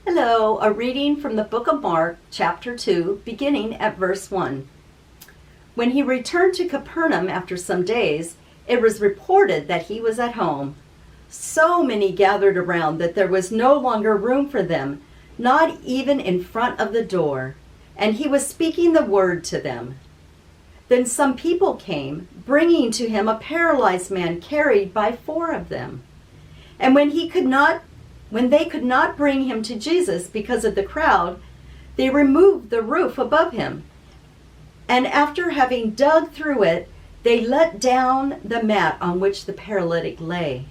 Hello, a reading from the book of Mark, chapter 2, beginning at verse 1. When he returned to Capernaum after some days, it was reported that he was at home. So many gathered around that there was no longer room for them, not even in front of the door, and he was speaking the word to them. Then some people came, bringing to him a paralyzed man carried by 4 of them. And when they could not bring him to Jesus because of the crowd, they removed the roof above him. And after having dug through it, they let down the mat on which the paralytic lay.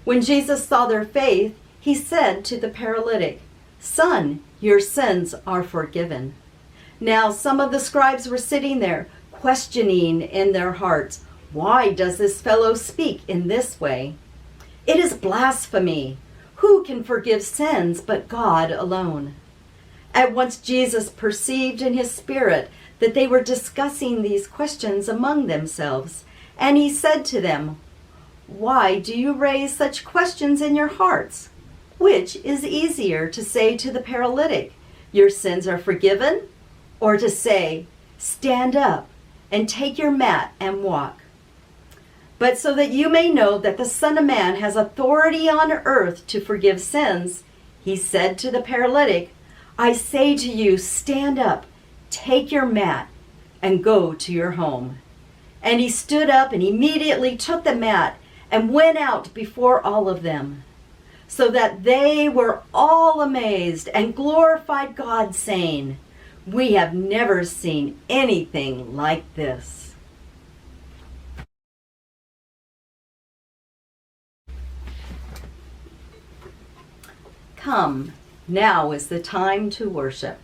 When Jesus saw their faith, he said to the paralytic, "Son, your sins are forgiven." Now some of the scribes were sitting there, questioning in their hearts, "Why does this fellow speak in this way? It is blasphemy. Who can forgive sins but God alone?" At once Jesus perceived in his spirit that they were discussing these questions among themselves, and he said to them, "Why do you raise such questions in your hearts? Which is easier, to say to the paralytic, 'Your sins are forgiven,' or to say, 'Stand up and take your mat and walk'? But so that you may know that the Son of Man has authority on earth to forgive sins," he said to the paralytic, "I say to you, stand up, take your mat, and go to your home." And he stood up and immediately took the mat and went out before all of them, so that they were all amazed and glorified God, saying, "We have never seen anything like this." Come, now is the time to worship.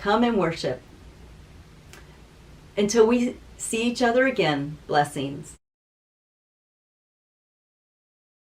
Come and worship. Until we see each other again, blessings.